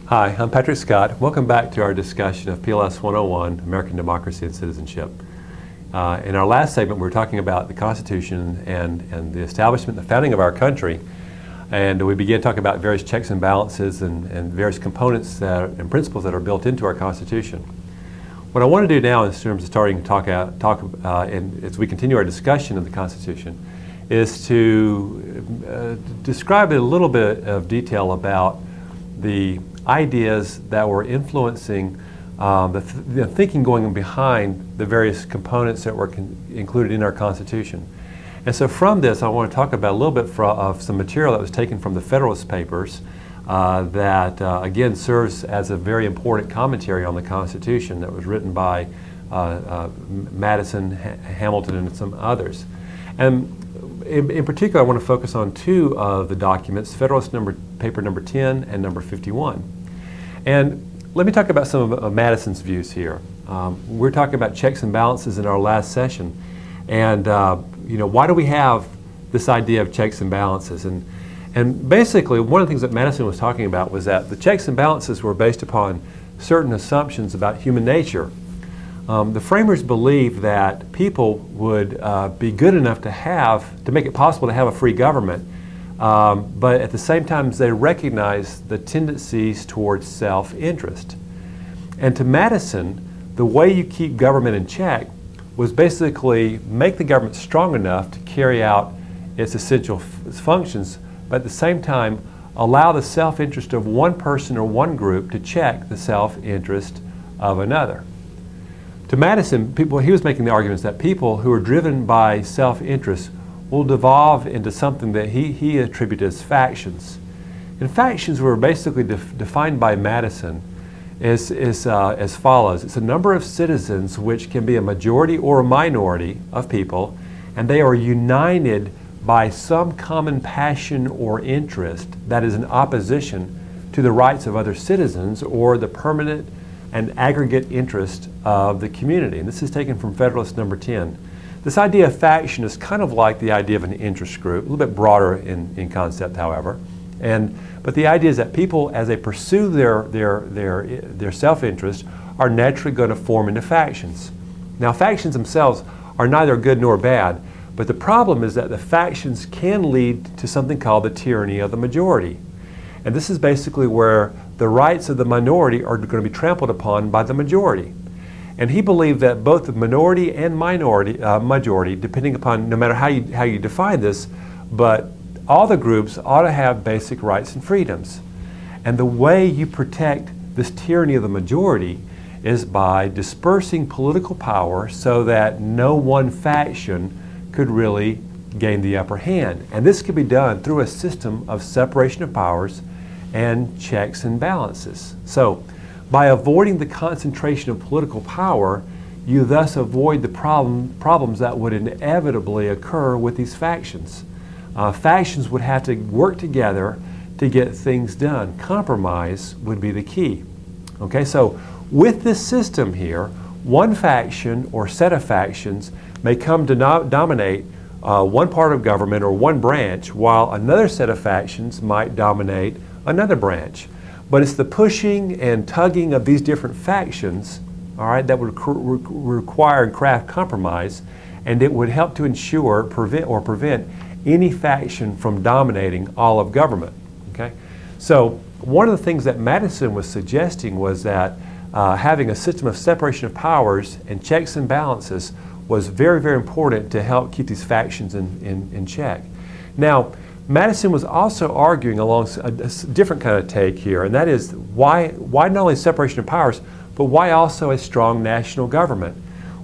Hi, I'm Patrick Scott. Welcome back to our discussion of PLS 101, American Democracy and Citizenship. In our last segment, we were talking about the Constitution and the establishment, the founding of our country. And we began talking about various checks and balances and various components and principles that are built into our Constitution. What I want to do now in terms of starting to talk and as we continue our discussion of the Constitution is to describe in a little bit of detail about the ideas that were influencing the thinking going behind the various components that were included in our Constitution. And so from this, I want to talk about a little bit of some material that was taken from the Federalist Papers that, again, serves as a very important commentary on the Constitution that was written by Madison, Hamilton, and some others. And in particular, I want to focus on two of the documents, Federalist Paper number 10 and number 51. And let me talk about some of Madison's views here. We're talking about checks and balances in our last session. And you know, why do we have this idea of checks and balances? And basically, one of the things that Madison was talking about was that the checks and balances were based upon certain assumptions about human nature. The framers believed that people would be good enough to make it possible to have a free government, but at the same time they recognized the tendencies towards self-interest. And to Madison, the way you keep government in check was basically make the government strong enough to carry out its essential functions, but at the same time allow the self-interest of one person or one group to check the self-interest of another. To Madison, he was making the arguments that people who are driven by self-interest will devolve into something that he attributed as factions. And factions were basically defined by Madison as follows. It's a number of citizens which can be a majority or a minority of people, and they are united by some common passion or interest that is in opposition to the rights of other citizens or the permanent and aggregate interest of the community. And this is taken from Federalist number 10. This idea of faction is kind of like the idea of an interest group, a little bit broader in concept, however. But the idea is that people, as they pursue their self-interest, are naturally going to form into factions. Now, factions themselves are neither good nor bad, but the problem is that the factions can lead to something called the tyranny of the majority. And this is basically where the rights of the minority are going to be trampled upon by the majority. And he believed that both the minority and majority, depending upon no matter how you define this, but all the groups ought to have basic rights and freedoms. And the way you protect this tyranny of the majority is by dispersing political power so that no one faction could really gain the upper hand. And this can be done through a system of separation of powers and checks and balances. So by avoiding the concentration of political power, you thus avoid the problems that would inevitably occur with these factions. Factions would have to work together to get things done. Compromise would be the key. Okay, so with this system here, one faction or set of factions may come to dominate one part of government or one branch, while another set of factions might dominate another branch. But it's the pushing and tugging of these different factions, all right, that would require and craft compromise. and it would help to ensure, prevent any faction from dominating all of government. Okay? So one of the things that Madison was suggesting was that having a system of separation of powers and checks and balances was very, very important to help keep these factions in check. Now, Madison was also arguing along a different kind of take here, and that is why not only separation of powers, but why also a strong national government?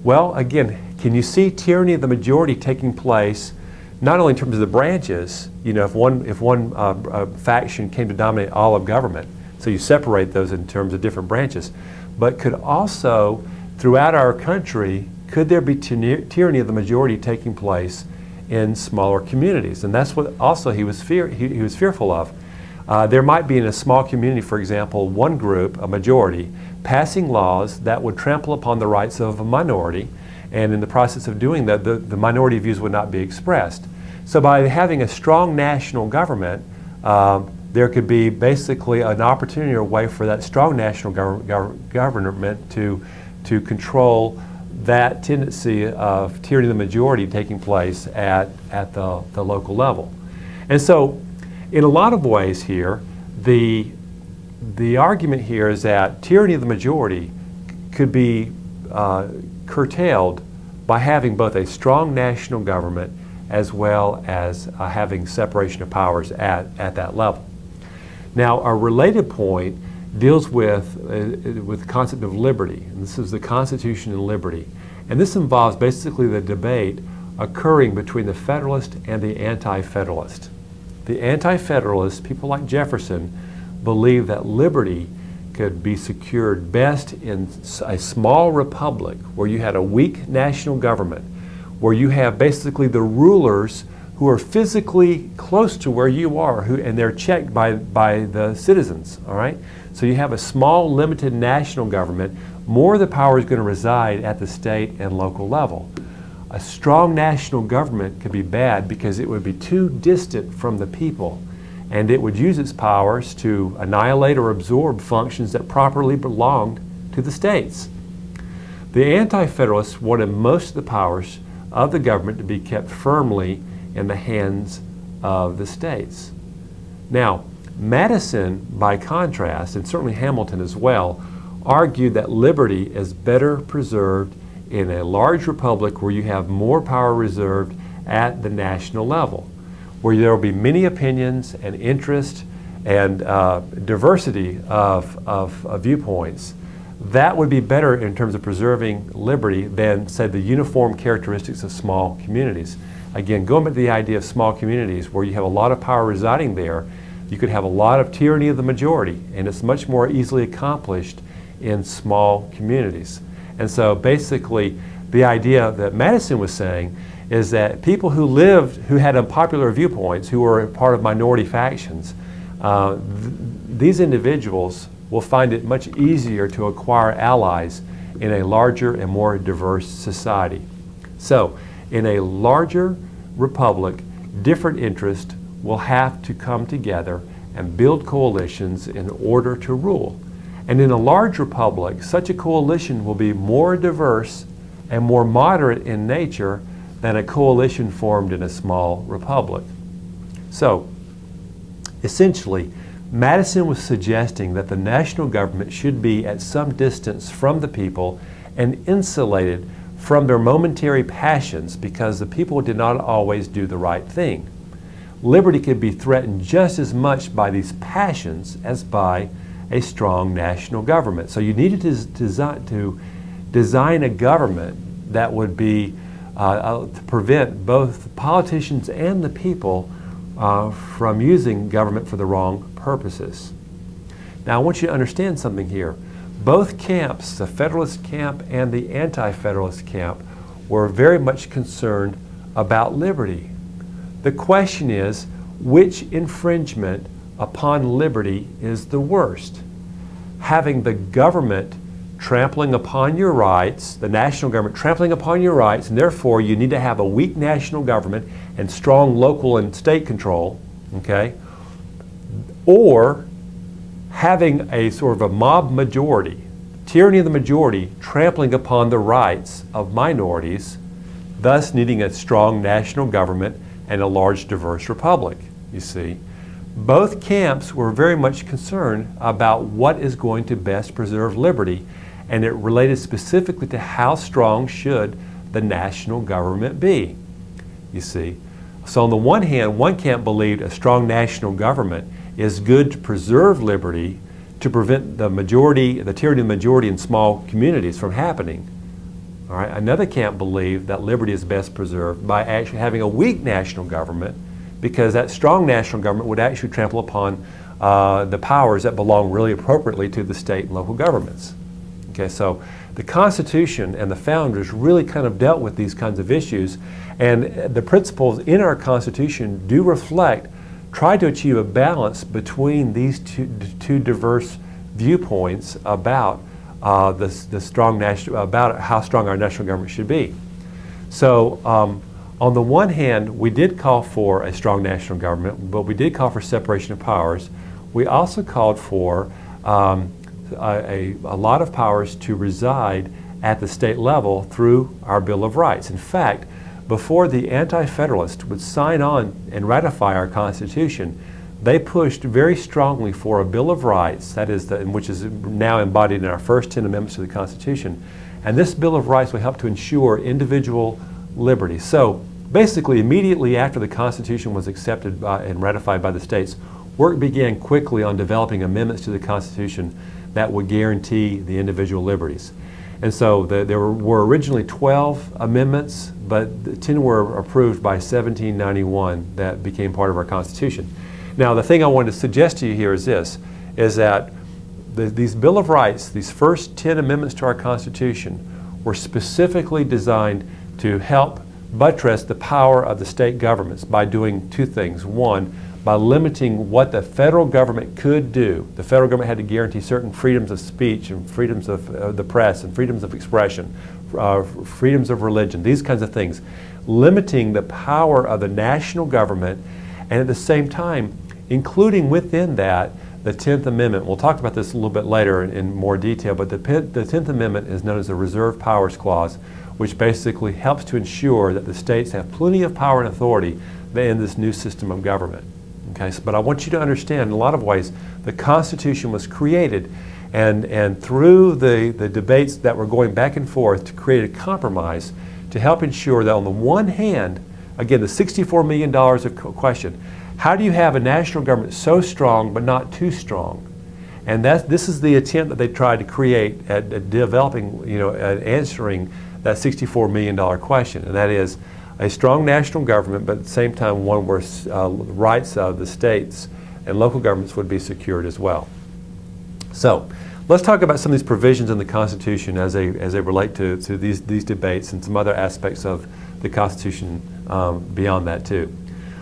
Well, again, can you see tyranny of the majority taking place not only in terms of the branches, you know, if one faction came to dominate all of government, so you separate those in terms of different branches, but could also, throughout our country, could there be tyranny of the majority taking place in smaller communities? And that's what also he was fearful of. There might be in a small community, for example, one group, a majority, passing laws that would trample upon the rights of a minority, and in the process of doing that, the minority views would not be expressed. So by having a strong national government, there could be basically an opportunity or a way for that strong national government to control that tendency of tyranny of the majority taking place at the local level. And so in a lot of ways here, the argument here is that tyranny of the majority could be curtailed by having both a strong national government as well as having separation of powers at that level. Now, a related point deals with the concept of liberty, and this is the Constitution and liberty. And this involves basically the debate occurring between the Federalist and the Anti-Federalist. The Anti-Federalists, people like Jefferson, believe that liberty could be secured best in a small republic where you had a weak national government, where you have basically the rulers who are physically close to where you are, and they're checked by the citizens, all right? So you have a small, limited national government. More of the power is going to reside at the state and local level. A strong national government could be bad because it would be too distant from the people, and it would use its powers to annihilate or absorb functions that properly belonged to the states. The Anti-Federalists wanted most of the powers of the government to be kept firmly in the hands of the states. Now, Madison, by contrast, and certainly Hamilton as well, argued that liberty is better preserved in a large republic where you have more power reserved at the national level, where there will be many opinions and interest and diversity of viewpoints. That would be better in terms of preserving liberty than, say, the uniform characteristics of small communities. Again, going back to the idea of small communities where you have a lot of power residing there, you could have a lot of tyranny of the majority, and it's much more easily accomplished in small communities. And so basically the idea that Madison was saying is that people who had unpopular viewpoints, who were part of minority factions, these individuals will find it much easier to acquire allies in a larger and more diverse society. So in a larger republic, different interests will have to come together and build coalitions in order to rule. And in a large republic, such a coalition will be more diverse and more moderate in nature than a coalition formed in a small republic. So, essentially, Madison was suggesting that the national government should be at some distance from the people and insulated from their momentary passions because the people did not always do the right thing. Liberty could be threatened just as much by these passions as by a strong national government. So you needed to design a government that would be to prevent both politicians and the people from using government for the wrong purposes. Now I want you to understand something here. Both camps, the Federalist camp and the Anti-Federalist camp, were very much concerned about liberty. The question is, which infringement upon liberty is the worst? Having the government trampling upon your rights, the national government trampling upon your rights, and therefore you need to have a weak national government and strong local and state control, okay? Or having a sort of a mob majority, tyranny of the majority, trampling upon the rights of minorities. thus needing a strong national government and a large diverse republic, you see. Both camps were very much concerned about what is going to best preserve liberty, and it related specifically to how strong should the national government be, you see. So on the one hand, one camp believed a strong national government is good to preserve liberty, to prevent the tyranny of the majority in small communities from happening. All right. Another camp believed that liberty is best preserved by actually having a weak national government, because that strong national government would actually trample upon the powers that belong really appropriately to the state and local governments. Okay, so the Constitution and the founders really kind of dealt with these kinds of issues, and the principles in our Constitution do try to achieve a balance between these two diverse viewpoints about about how strong our national government should be. So on the one hand, we did call for a strong national government, but we did call for separation of powers. We also called for a lot of powers to reside at the state level through our Bill of Rights. In fact, before the Anti-Federalists would sign on and ratify our Constitution, they pushed very strongly for a Bill of Rights, that is, which is now embodied in our first 10 amendments to the Constitution. And this Bill of Rights will help to ensure individual liberty. So basically, immediately after the Constitution was accepted and ratified by the states, work began quickly on developing amendments to the Constitution that would guarantee the individual liberties. And so there were originally 12 amendments, but 10 were approved by 1791 that became part of our Constitution. Now, the thing I wanted to suggest to you here is this, is that these Bill of Rights, these first 10 amendments to our Constitution, were specifically designed to help buttress the power of the state governments by doing two things. One, by limiting what the federal government could do. The federal government had to guarantee certain freedoms of speech and freedoms of the press and freedoms of expression, freedoms of religion, these kinds of things. Limiting the power of the national government, and at the same time, including within that the 10th Amendment. We'll talk about this a little bit later in more detail, but the 10th Amendment is known as the Reserved Powers Clause, which basically helps to ensure that the states have plenty of power and authority in this new system of government. Okay, but I want you to understand, in a lot of ways, the Constitution was created and through the debates that were going back and forth to create a compromise to help ensure that on the one hand, again, the $64 million question, how do you have a national government so strong but not too strong? And this is the attempt that they tried to create at developing, at answering that $64 million question, and that is a strong national government, but at the same time one where rights of the states and local governments would be secured as well. So let's talk about some of these provisions in the Constitution as they relate to these debates and some other aspects of the Constitution beyond that too.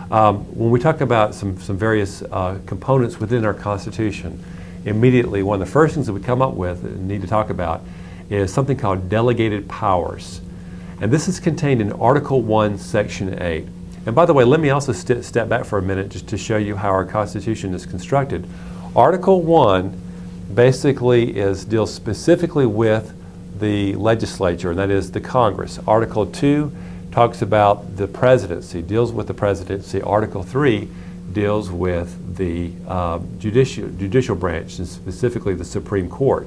When we talk about some various components within our Constitution, immediately one of the first things that we come up with and need to talk about is something called delegated powers. And this is contained in Article 1, Section 8. And by the way, let me also step back for a minute just to show you how our Constitution is constructed. Article 1 basically deals specifically with the legislature, and that is the Congress. Article 2 talks about the presidency, deals with the presidency. Article 3 deals with the judicial branch, and specifically the Supreme Court.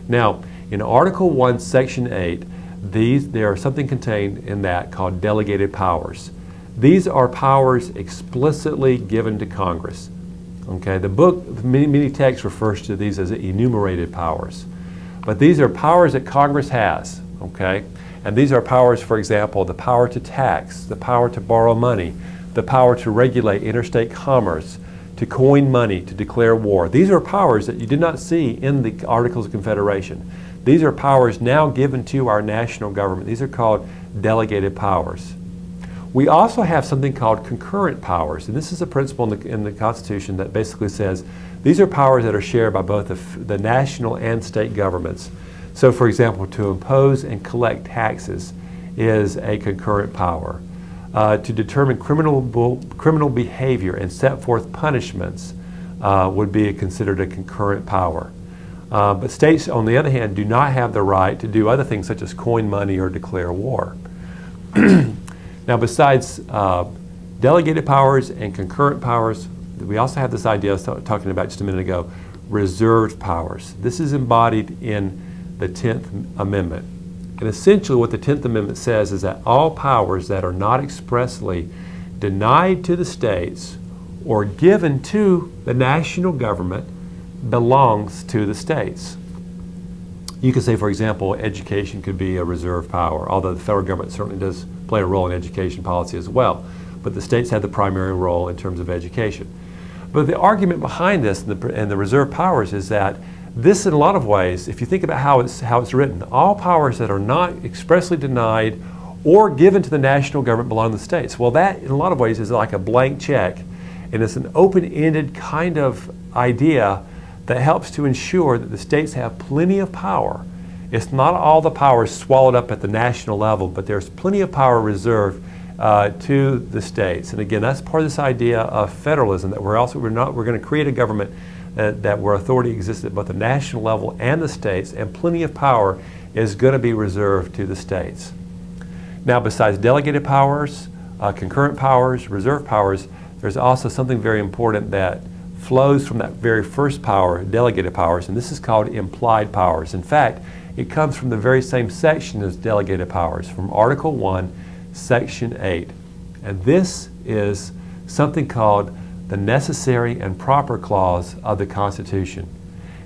Now, in Article 1, Section 8, there are something contained in that called delegated powers. These are powers explicitly given to Congress. Okay, the book, many texts refers to these as enumerated powers. But these are powers that Congress has, okay? And these are powers, for example, the power to tax, the power to borrow money, the power to regulate interstate commerce, to coin money, to declare war. These are powers that you did not see in the Articles of Confederation. These are powers now given to our national government. These are called delegated powers. We also have something called concurrent powers, and this is a principle in the Constitution that basically says these are powers that are shared by both the national and state governments. So, for example, to impose and collect taxes is a concurrent power. To determine criminal behavior and set forth punishments would be considered a concurrent power. But states, on the other hand, do not have the right to do other things such as coin money or declare war. Now, besides delegated powers and concurrent powers, we also have this idea I was talking about just a minute ago, reserved powers. This is embodied in the 10th Amendment. And essentially what the 10th Amendment says is that all powers that are not expressly denied to the states or given to the national government belongs to the states. You could say, for example, education could be a reserved power, although the federal government certainly does play a role in education policy as well. But the states have the primary role in terms of education. But the argument behind this and the reserved powers is that this, in a lot of ways, if you think about how it's written, all powers that are not expressly denied or given to the national government belong to the states. Well, that, in a lot of ways, is like a blank check, and it's an open-ended kind of idea that helps to ensure that the states have plenty of power. It's not all the power swallowed up at the national level, but there's plenty of power reserved to the states. And again, that's part of this idea of federalism, that we're going to create a government that where authority exists at both the national level and the states, and plenty of power is going to be reserved to the states. Now, besides delegated powers, concurrent powers, reserved powers, there's also something very important that flows from that very first power, delegated powers, and this is called implied powers. In fact, it comes from the very same section as delegated powers, from Article 1, Section 8. And this is something called the Necessary and Proper Clause of the Constitution.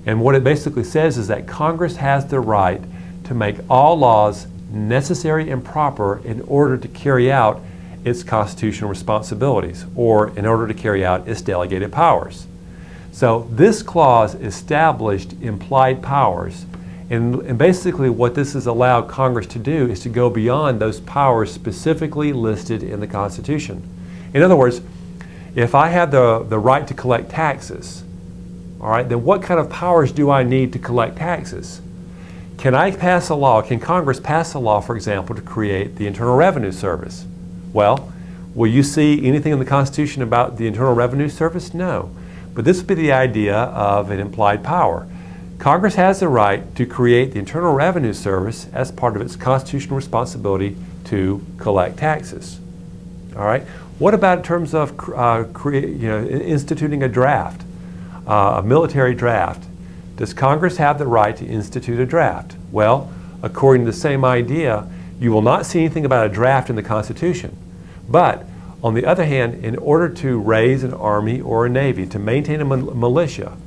And what it basically says is that Congress has the right to make all laws necessary and proper in order to carry out its constitutional responsibilities, or in order to carry out its delegated powers. So this clause established implied powers, and basically what this has allowed Congress to do is to go beyond those powers specifically listed in the Constitution. In other words, if I have the right to collect taxes, all right, then what kind of powers do I need to collect taxes? Can I pass a law, can Congress pass a law, for example, to create the Internal Revenue Service? Well, will you see anything in the Constitution about the Internal Revenue Service? No. But this would be the idea of an implied power. Congress has the right to create the Internal Revenue Service as part of its constitutional responsibility to collect taxes. All right. What about in terms of instituting a draft, a military draft? Does Congress have the right to institute a draft? Well, according to the same idea, you will not see anything about a draft in the Constitution. But on the other hand, in order to raise an army or a navy, to maintain a militia,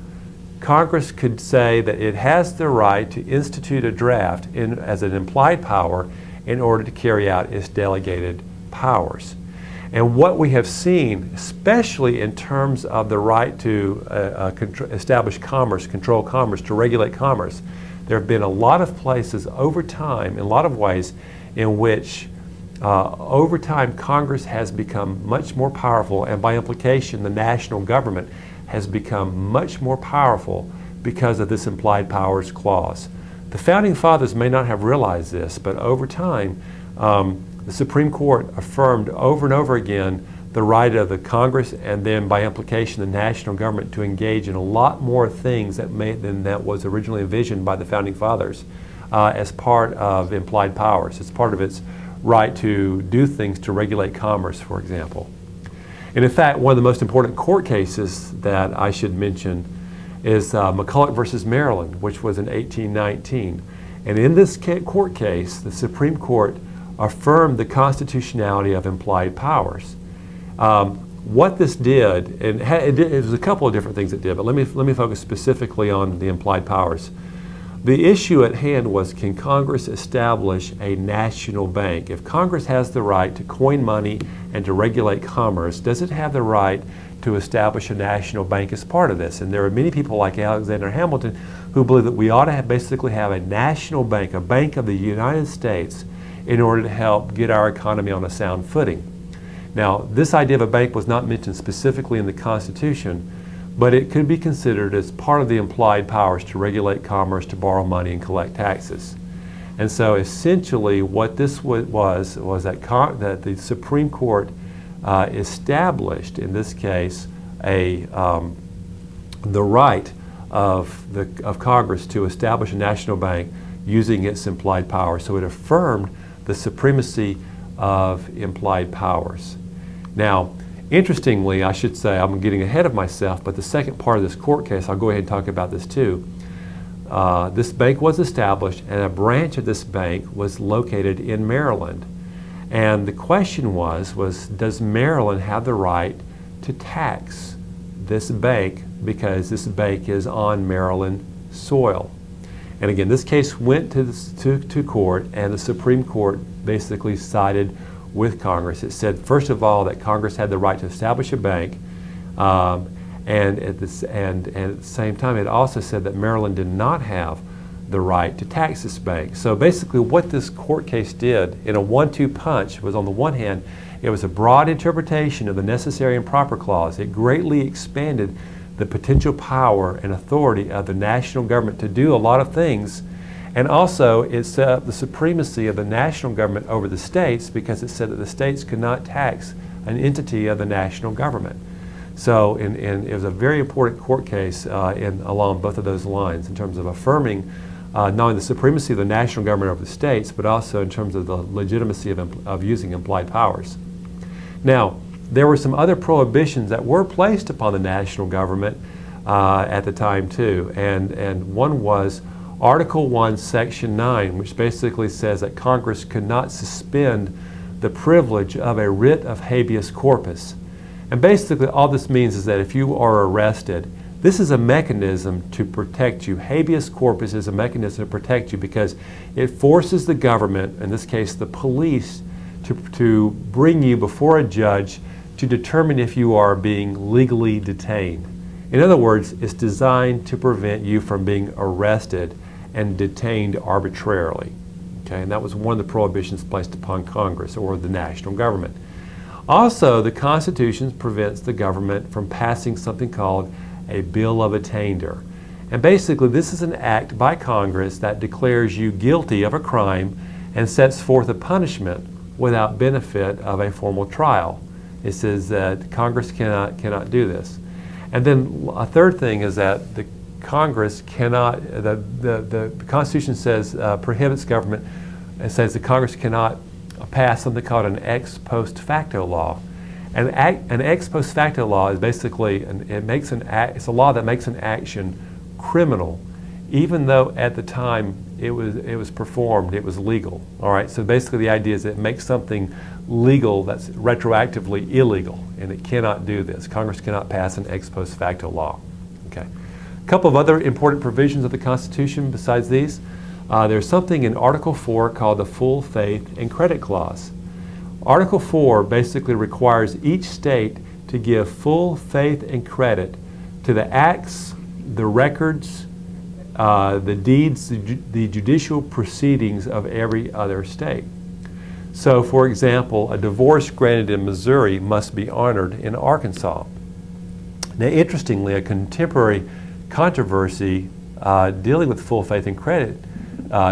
Congress could say that it has the right to institute a draft as an implied power in order to carry out its delegated powers. And what we have seen, especially in terms of the right to establish commerce, control commerce, to regulate commerce, there have been a lot of places over time, in a lot of ways, in which over time Congress has become much more powerful, and by implication the national government has become much more powerful because of this implied powers clause. The Founding Fathers may not have realized this, but over time the Supreme Court affirmed over and over again the right of the Congress, and then by implication the national government, to engage in a lot more things than that was originally envisioned by the Founding Fathers as part of implied powers. It's part of its right to do things to regulate commerce, for example. And in fact, one of the most important court cases that I should mention is McCulloch versus Maryland, which was in 1819. And in this court case, the Supreme Court affirmed the constitutionality of implied powers. What this did, and it was a couple of different things it did, but let me focus specifically on the implied powers. The issue at hand was, can Congress establish a national bank? If Congress has the right to coin money and to regulate commerce, does it have the right to establish a national bank as part of this? And there are many people like Alexander Hamilton who believe that we ought to basically have a national bank, a bank of the United States, in order to help get our economy on a sound footing. Now, this idea of a bank was not mentioned specifically in the Constitution, but it could be considered as part of the implied powers to regulate commerce, to borrow money, and collect taxes. And so essentially what this was that the Supreme Court established, in this case, the right of Congress to establish a national bank using its implied power. So it affirmed the supremacy of implied powers. Now, interestingly, I should say, I'm getting ahead of myself, but the second part of this court case, I'll go ahead and talk about this too. This bank was established, and a branch of this bank was located in Maryland. And the question was does Maryland have the right to tax this bank because this bank is on Maryland soil? And again, this case went to court, and the Supreme Court basically sided with Congress. It said, first of all, that Congress had the right to establish a bank, and at the same time, it also said that Maryland did not have the right to tax this bank. So basically what this court case did in a 1-2 punch was, on the one hand, it was a broad interpretation of the necessary and proper clause. It greatly expanded the potential power and authority of the national government to do a lot of things. And also it set up the supremacy of the national government over the states, because it said that the states could not tax an entity of the national government. So it was a very important court case along both of those lines in terms of affirming not only the supremacy of the national government over the states, but also in terms of the legitimacy of using implied powers. Now, there were some other prohibitions that were placed upon the national government at the time too, and one was Article 1, Section 9, which basically says that Congress could not suspend the privilege of a writ of habeas corpus. And basically all this means is that if you are arrested, this is a mechanism to protect you. Habeas corpus is a mechanism to protect you because it forces the government, in this case the police, to bring you before a judge to determine if you are being legally detained. In other words, it's designed to prevent you from being arrested and detained arbitrarily. Okay? And that was one of the prohibitions placed upon Congress or the national government. Also, the Constitution prevents the government from passing something called a bill of attainder. And basically this is an act by Congress that declares you guilty of a crime and sets forth a punishment without benefit of a formal trial. It says that Congress cannot do this. And then a third thing is that the Congress cannot, the Constitution says, prohibits government, and says the Congress cannot pass something called an ex post facto law. An ex post facto law is basically, it's a law that makes an action criminal, even though at the time it was performed, it was legal. All right, so basically the idea is that it makes something legal that's retroactively illegal, and it cannot do this. Congress cannot pass an ex post facto law. Okay. A couple of other important provisions of the Constitution besides these. There's something in Article 4 called the Full Faith and Credit Clause. Article 4 basically requires each state to give full faith and credit to the acts, the records, the deeds, the judicial proceedings of every other state. So, for example, a divorce granted in Missouri must be honored in Arkansas. Now, interestingly, a contemporary controversy dealing with full faith and credit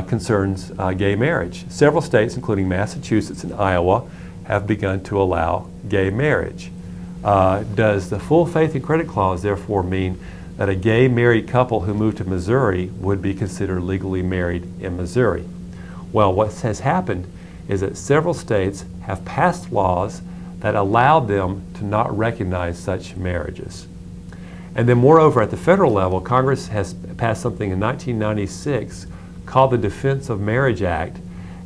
concerns gay marriage. Several states, including Massachusetts and Iowa, have begun to allow gay marriage. Does the full faith and credit clause therefore mean that a gay married couple who moved to Missouri would be considered legally married in Missouri? Well, what has happened is that several states have passed laws that allow them to not recognize such marriages. And then moreover, at the federal level, Congress has passed something in 1996 called the Defense of Marriage Act,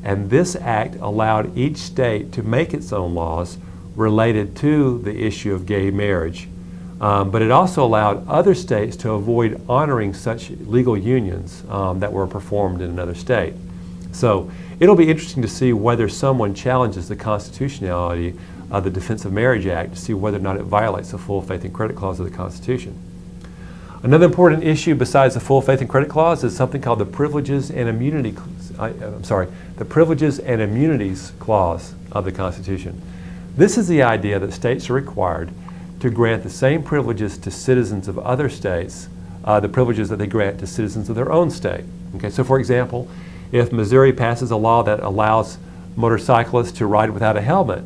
and this act allowed each state to make its own laws related to the issue of gay marriage. But it also allowed other states to avoid honoring such legal unions that were performed in another state. So it'll be interesting to see whether someone challenges the constitutionality of the Defense of Marriage Act to see whether or not it violates the full faith and credit clause of the Constitution. Another important issue besides the full faith and credit clause is something called the Privileges and Immunities Clause of the Constitution. This is the idea that states are required to grant the same privileges to citizens of other states, the privileges that they grant to citizens of their own state. Okay, so for example, if Missouri passes a law that allows motorcyclists to ride without a helmet,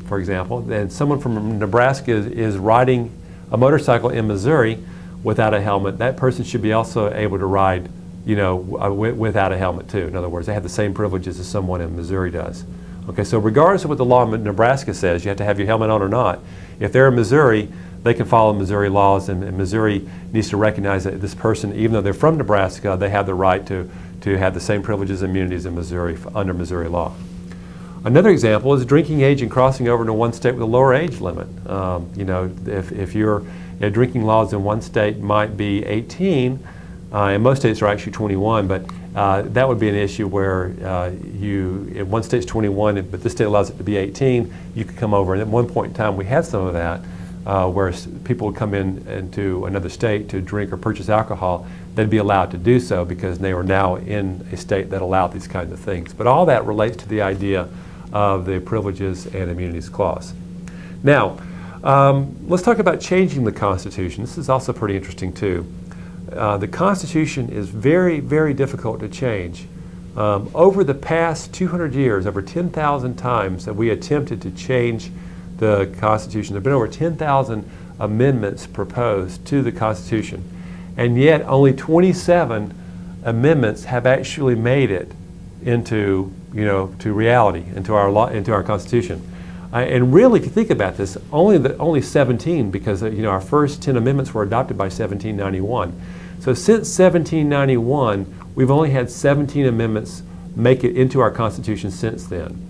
for example, then someone from Nebraska is riding a motorcycle in Missouri without a helmet, that person should be also able to ride, without a helmet too. In other words, they have the same privileges as someone in Missouri does. Okay, so regardless of what the law in Nebraska says, you have to have your helmet on or not. If they're in Missouri, they can follow Missouri laws, and Missouri needs to recognize that this person, even though they're from Nebraska, they have the right to have the same privileges and immunities in Missouri under Missouri law. Another example is drinking age and crossing over into one state with a lower age limit. You know, if your drinking laws in one state might be 18, and most states are actually 21, but that would be an issue where if one state's 21, but this state allows it to be 18, you could come over. And at one point in time, we had some of that, where people would come into another state to drink or purchase alcohol. They'd be allowed to do so because they were now in a state that allowed these kinds of things. But all that relates to the idea of the Privileges and Immunities Clause. Now, let's talk about changing the Constitution. This is also pretty interesting too. The Constitution is very, very difficult to change. Over the past 200 years, over 10,000 times that we attempted to change the Constitution. There have been over 10,000 amendments proposed to the Constitution, and yet only 27 amendments have actually made it into, to reality, into our law, into our Constitution. And really, if you think about this, only 17, because our first 10 amendments were adopted by 1791. So since 1791, we've only had 17 amendments make it into our Constitution since then.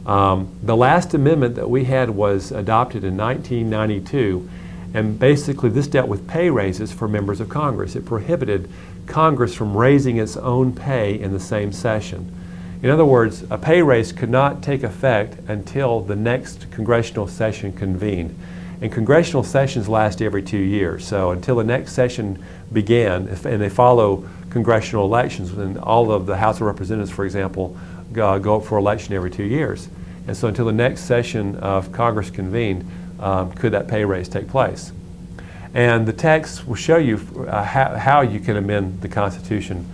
The last amendment that we had was adopted in 1992, and basically this dealt with pay raises for members of Congress. It prohibited Congress from raising its own pay in the same session. In other words, a pay raise could not take effect until the next congressional session convened. And congressional sessions last every 2 years. So until the next session began, and they follow congressional elections, and all of the House of Representatives, for example, go up for election every 2 years. And so until the next session of Congress convened, could that pay raise take place. And the text will show you how you can amend the Constitution.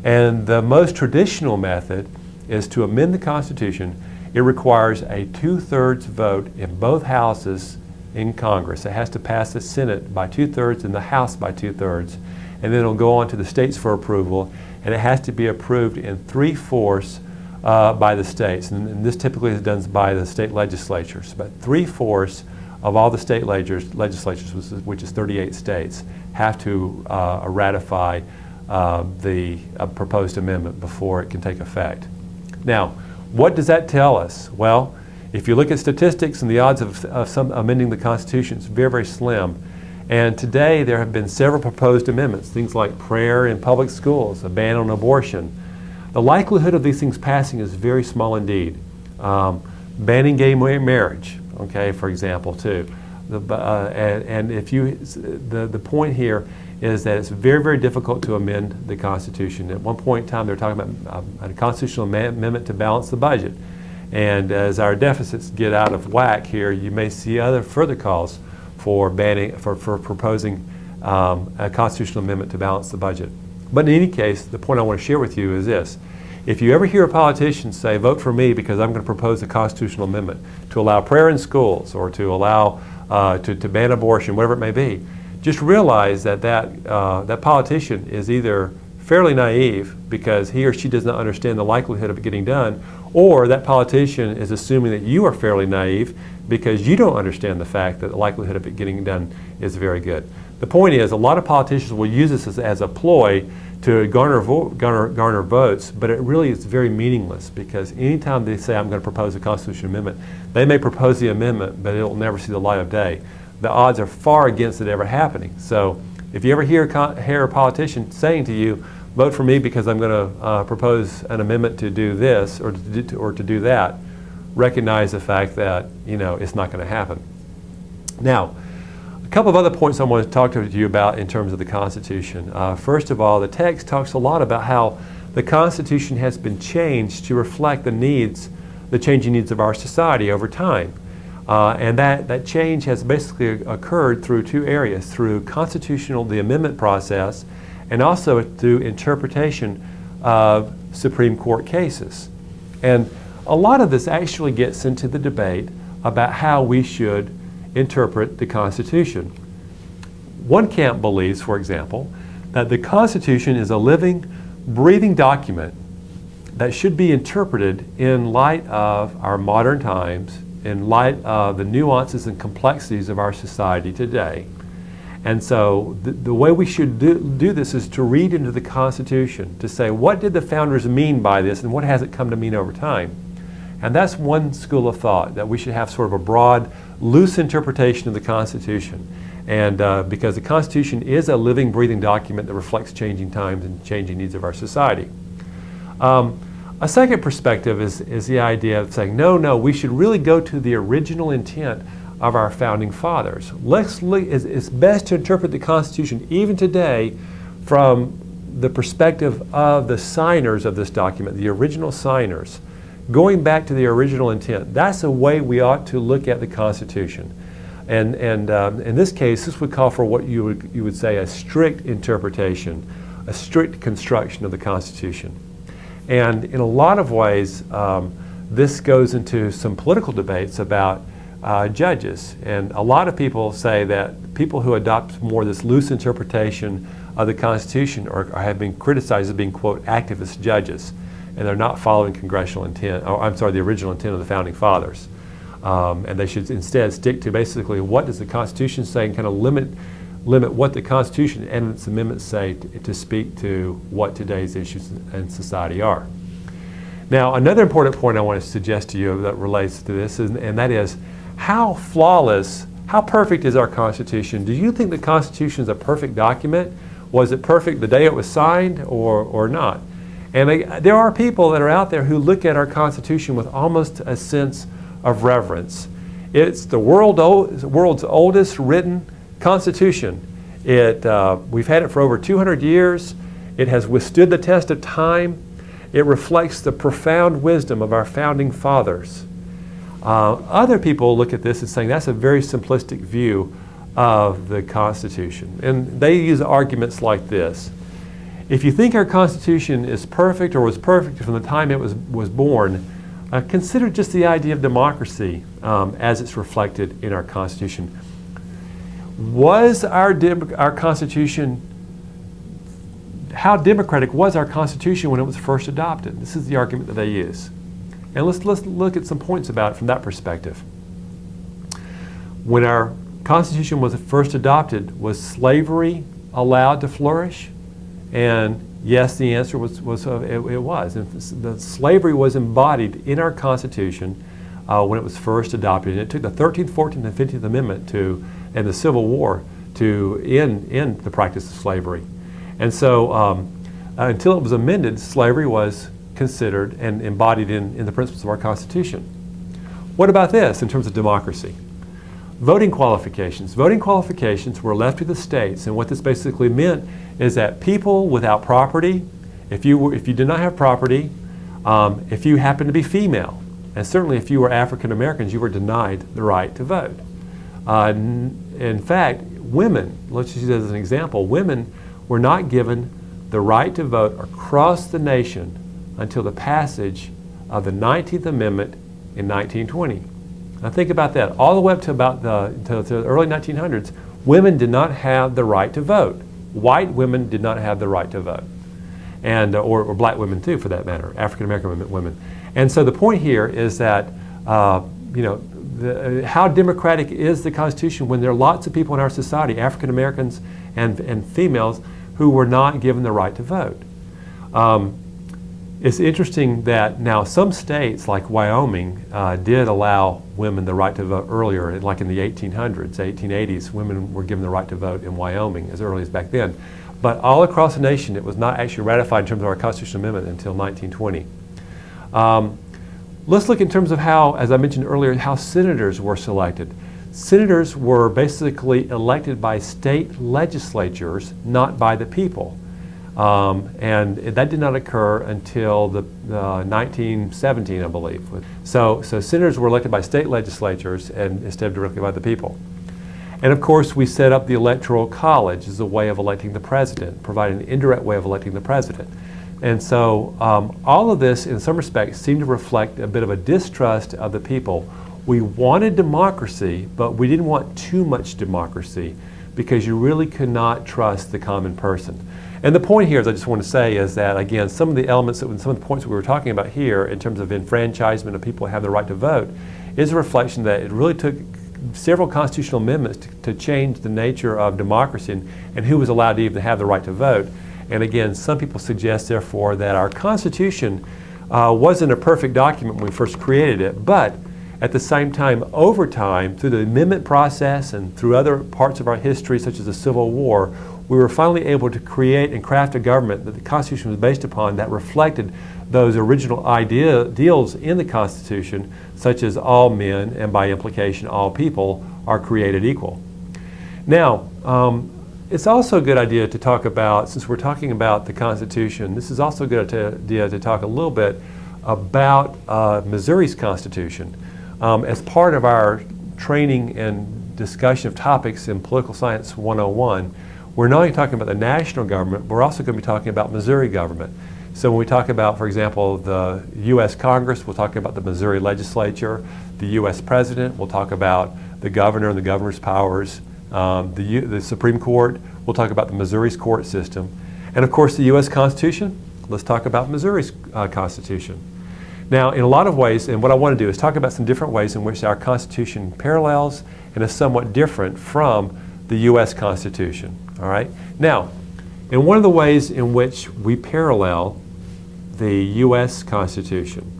And the most traditional method is to amend the Constitution. It requires a 2/3 vote in both houses in Congress. It has to pass the Senate by 2/3 and the House by 2/3. And then it'll go on to the states for approval, and it has to be approved in 3/4 by the states. And this typically is done by the state legislatures. But 3/4 of all the state legislatures, which is 38 states, have to ratify the proposed amendment before it can take effect. Now, what does that tell us? Well, if you look at statistics and the odds of some amending the Constitution, it's very, very slim. And today there have been several proposed amendments, things like prayer in public schools, a ban on abortion. The likelihood of these things passing is very small indeed. Banning gay marriage, okay, for example, too. And if the point here is that it's very, very difficult to amend the Constitution. At one point in time, they were talking about a constitutional amendment to balance the budget. And as our deficits get out of whack here, you may see other further calls for proposing a constitutional amendment to balance the budget. But in any case, the point I want to share with you is this. If you ever hear a politician say, vote for me because I'm going to propose a constitutional amendment to allow prayer in schools or to allow to ban abortion, whatever it may be, just realize that that politician is either fairly naive because he or she does not understand the likelihood of it getting done, or that politician is assuming that you are fairly naive because you don't understand the fact that the likelihood of it getting done is very good. The point is, a lot of politicians will use this as a ploy to garner votes, but it really is very meaningless because anytime they say, I'm going to propose a constitutional amendment, they may propose the amendment, but it will never see the light of day. The odds are far against it ever happening. So if you ever hear a politician saying to you, vote for me because I'm going to propose an amendment to do this or to do that, recognize the fact that it's not going to happen. Now, a couple of other points I want to talk to you about in terms of the Constitution. First of all, the text talks a lot about how the Constitution has been changed to reflect the changing needs of our society over time. And that change has basically occurred through two areas, through the amendment process, and also through interpretation of Supreme Court cases. And a lot of this actually gets into the debate about how we should interpret the Constitution. One camp believes, for example, that the Constitution is a living, breathing document that should be interpreted in light of our modern times, in light of the nuances and complexities of our society today. And so the way we should do this is to read into the Constitution, to say, what did the founders mean by this and what has it come to mean over time? And that's one school of thought, that we should have sort of a broad, loose interpretation of the Constitution. And because the Constitution is a living, breathing document that reflects changing times and changing needs of our society. A second perspective is the idea of saying, no, we should really go to the original intent of our founding fathers. Let's look, it's best to interpret the Constitution even today from the perspective of the signers of this document, the original signers, going back to the original intent. That's the way we ought to look at the Constitution. And in this case, this would call for what you would say a strict interpretation, a strict construction of the Constitution. And in a lot of ways, this goes into some political debates about judges. And a lot of people say that people who adopt more this loose interpretation of the Constitution have been criticized as being, quote, activist judges. And they're not following congressional intent, or I'm sorry, the original intent of the Founding Fathers. And they should instead stick to basically what does the Constitution say and kind of limit what the Constitution and its amendments say to speak to what today's issues in society are. Now, another important point I want to suggest to you that relates to this, and that is how flawless, how perfect is our Constitution? Do you think the Constitution is a perfect document? Was it perfect the day it was signed or not? And there are people that are out there who look at our Constitution with almost a sense of reverence. It's the world's oldest written Constitution. We've had it for over 200 years. It has withstood the test of time. It reflects the profound wisdom of our founding fathers. Other people look at this as saying that's a very simplistic view of the Constitution. And they use arguments like this. If you think our Constitution is perfect or was perfect from the time it was born, consider just the idea of democracy as it's reflected in our Constitution. Was our Constitution, how democratic was our Constitution when it was first adopted? This is the argument that they use. And let's look at some points about it from that perspective. When our Constitution was first adopted, was slavery allowed to flourish? And yes, the answer was it was. And the slavery was embodied in our Constitution when it was first adopted. And it took the 13th, 14th, and 15th Amendment and the Civil War to end the practice of slavery. And so until it was amended, slavery was considered and embodied in the principles of our Constitution. What about this in terms of democracy? Voting qualifications. Voting qualifications were left to the states, and what this basically meant is that people without property, if you did not have property, if you happened to be female, and certainly if you were African Americans, you were denied the right to vote. In fact, women, let's just use it as an example, women were not given the right to vote across the nation until the passage of the 19th Amendment in 1920. Now think about that. All the way up to about to the early 1900s, women did not have the right to vote. White women did not have the right to vote, and or black women too, for that matter, African American women. And so the point here is that how democratic is the Constitution when there are lots of people in our society, African Americans and females, who were not given the right to vote. It's interesting that now some states like Wyoming did allow women the right to vote earlier, like in the 1800s, 1880s, women were given the right to vote in Wyoming as early as back then. But all across the nation, it was not actually ratified in terms of our constitutional amendment until 1920. Let's look in terms of how, as I mentioned earlier, how senators were selected. Senators were basically elected by state legislatures, not by the people. And that did not occur until the 1917, I believe. So senators were elected by state legislatures and instead of directly by the people. And of course, we set up the Electoral College as a way of electing the president, providing an indirect way of electing the president. And so all of this, in some respects, seemed to reflect a bit of a distrust of the people. We wanted democracy, but we didn't want too much democracy because you really could not trust the common person. And the point here is, I just want to say, is that again, some of the elements, some of the points we were talking about here in terms of enfranchisement of people who have the right to vote is a reflection that it really took several constitutional amendments to change the nature of democracy and who was allowed to even have the right to vote. And again, some people suggest, therefore, that our Constitution wasn't a perfect document when we first created it, but at the same time, over time, through the amendment process and through other parts of our history, such as the Civil War, we were finally able to create and craft a government that the Constitution was based upon that reflected those original ideals in the Constitution, such as all men, and by implication all people, are created equal. Now, it's also a good idea to talk about, since we're talking about the Constitution, this is also a good idea to talk a little bit about Missouri's Constitution. As part of our training and discussion of topics in Political Science 101, we're not only talking about the national government, but we're also going to be talking about Missouri government. So when we talk about, for example, the U.S. Congress, we'll talk about the Missouri legislature, the U.S. president, we'll talk about the governor and the governor's powers, the Supreme Court, we'll talk about the Missouri's court system, and of course the U.S. Constitution. Let's talk about Missouri's Constitution. Now, in a lot of ways, and what I want to do is talk about some different ways in which our Constitution parallels and is somewhat different from the U.S. Constitution. All right? Now, and one of the ways in which we parallel the U.S. Constitution,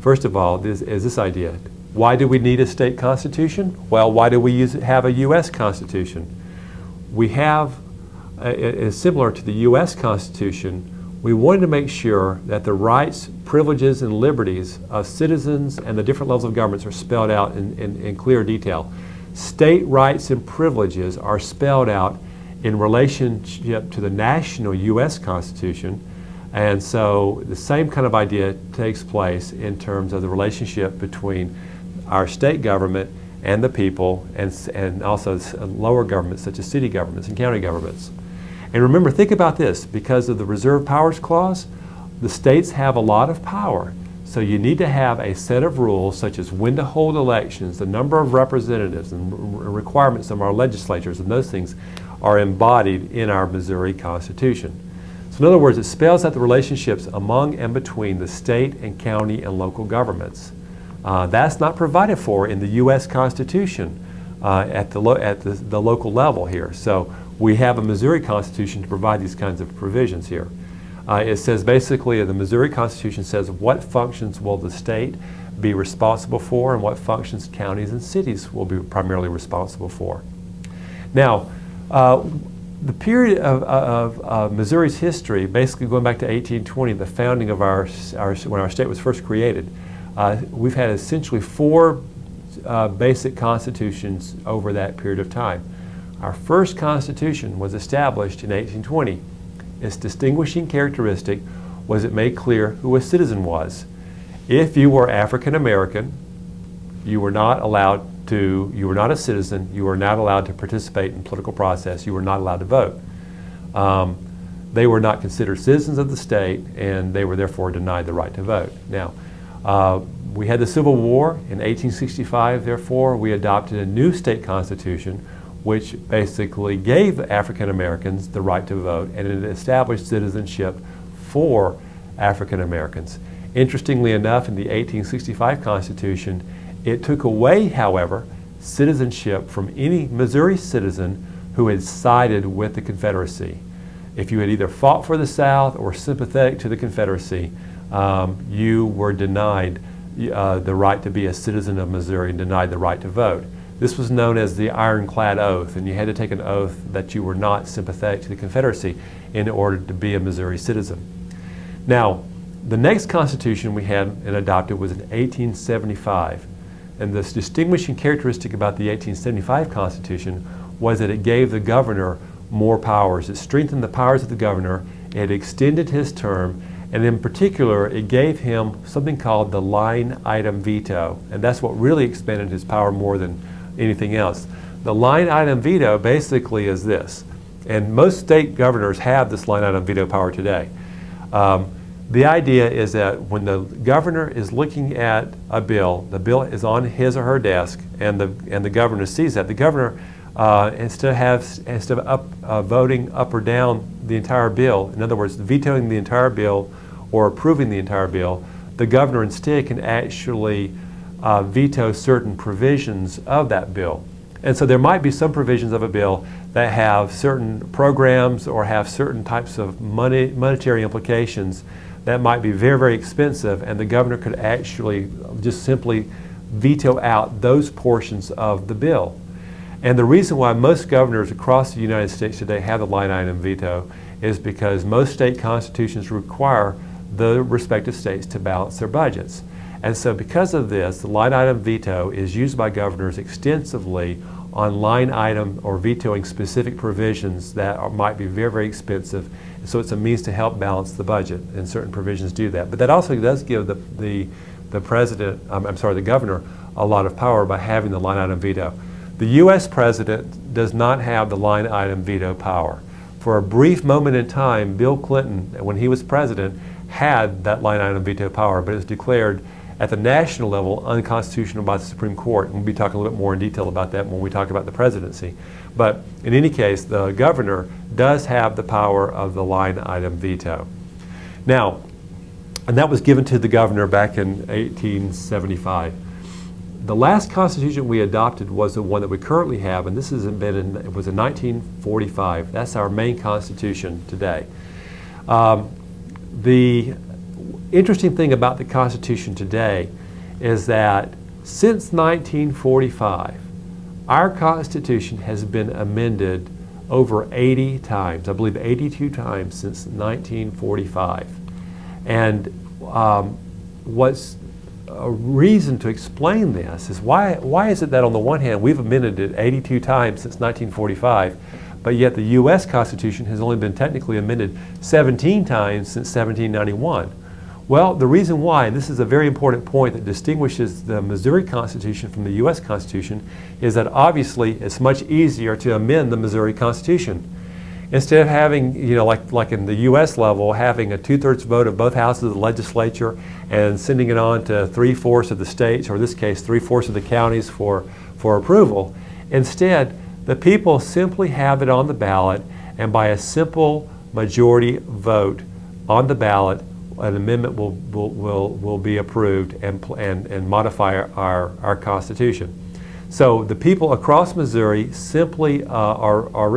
first of all, is this idea. Why do we need a state constitution? Well, why do we have a U.S. Constitution? We have, similar to the U.S. Constitution, we wanted to make sure that the rights, privileges, and liberties of citizens and the different levels of governments are spelled out in clear detail. State rights and privileges are spelled out in relationship to the national U.S. Constitution, and so the same kind of idea takes place in terms of the relationship between our state government and the people, and also lower governments such as city governments and county governments. And remember, think about this, because of the Reserve Powers Clause, the states have a lot of power. So you need to have a set of rules such as when to hold elections, the number of representatives, and requirements of our legislatures, and those things are embodied in our Missouri Constitution. So in other words, it spells out the relationships among and between the state and county and local governments. That's not provided for in the U.S. Constitution at the local level here. So we have a Missouri Constitution to provide these kinds of provisions here. It says basically, the Missouri Constitution says what functions will the state be responsible for and what functions counties and cities will be primarily responsible for. Now, the period of Missouri's history, basically going back to 1820, the founding of when our state was first created, we've had essentially 4 basic constitutions over that period of time. Our first constitution was established in 1820. Its distinguishing characteristic was it made clear who a citizen was. If you were African American, you were not a citizen, you were not allowed to participate in political process, you were not allowed to vote. They were not considered citizens of the state, and they were therefore denied the right to vote. Now, we had the Civil War. In 1865, therefore, we adopted a new state constitution which basically gave African Americans the right to vote, and it established citizenship for African Americans. Interestingly enough, in the 1865 Constitution, it took away, however, citizenship from any Missouri citizen who had sided with the Confederacy. If you had either fought for the South or sympathetic to the Confederacy, you were denied the right to be a citizen of Missouri and denied the right to vote. This was known as the Ironclad Oath, and you had to take an oath that you were not sympathetic to the Confederacy in order to be a Missouri citizen. Now, the next Constitution we had and adopted was in 1875. And this distinguishing characteristic about the 1875 Constitution was that it gave the governor more powers. It strengthened the powers of the governor, it extended his term, and in particular, it gave him something called the line item veto. And that's what really expanded his power more than anything else. The line item veto basically is this, and most state governors have this line item veto power today. The idea is that when the governor is looking at a bill, the bill is on his or her desk, and the governor sees that. The governor instead of voting up or down the entire bill, in other words, vetoing the entire bill or approving the entire bill, the governor instead can actually veto certain provisions of that bill. And so there might be some provisions of a bill that have certain programs or have certain types of monetary implications that might be very, very expensive, and the governor could actually just simply veto out those portions of the bill. And the reason why most governors across the United States today have the line item veto is because most state constitutions require the respective states to balance their budgets. And so because of this, the line item veto is used by governors extensively on line item or vetoing specific provisions that might be very, very expensive. So it's a means to help balance the budget, and certain provisions do that. But that also does give the governor a lot of power by having the line item veto. The U.S. president does not have the line item veto power. For a brief moment in time, Bill Clinton, when he was president, had that line item veto power, but it was declared at the national level unconstitutional by the Supreme Court. And we'll be talking a little bit more in detail about that when we talk about the presidency. But in any case, the governor does have the power of the line item veto. Now, and that was given to the governor back in 1875. The last constitution we adopted was the one that we currently have, and this has been it was in 1945. That's our main constitution today. The interesting thing about the Constitution today is that since 1945, our Constitution has been amended over 80 times, I believe 82 times since 1945. And what's a reason to explain this is why is it that on the one hand we've amended it 82 times since 1945, but yet the U.S. Constitution has only been technically amended 17 times since 1791? Well, the reason why, and this is a very important point that distinguishes the Missouri Constitution from the U.S. Constitution, is that obviously it's much easier to amend the Missouri Constitution. Instead of having, like in the U.S. level, having a 2/3 vote of both houses of the legislature and sending it on to 3/4 of the states, or in this case 3/4 of the counties for approval, instead the people simply have it on the ballot, and by a simple majority vote on the ballot, an amendment will be approved and modify our Constitution. So the people across Missouri simply approve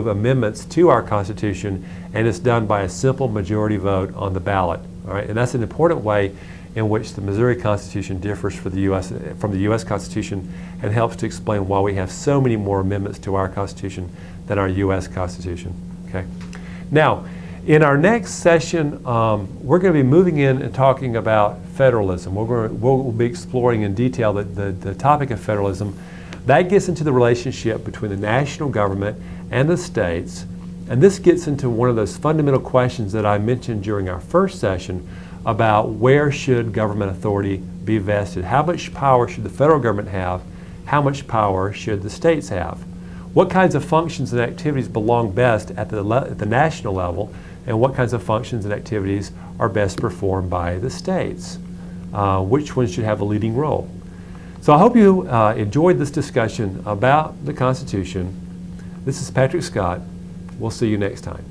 amendments to our Constitution, and it's done by a simple majority vote on the ballot. All right, and that's an important way in which the Missouri Constitution differs from the U.S. Constitution, and helps to explain why we have so many more amendments to our Constitution than our U.S. Constitution. Okay, now, in our next session, we're going to be moving in and talking about federalism. We'll be exploring in detail the topic of federalism. That gets into the relationship between the national government and the states, and this gets into one of those fundamental questions that I mentioned during our first session about where should government authority be vested. How much power should the federal government have? How much power should the states have? What kinds of functions and activities belong best at the national level, and what kinds of functions and activities are best performed by the states? Which ones should have a leading role? So I hope you enjoyed this discussion about the Constitution. This is Patrick Scott. We'll see you next time.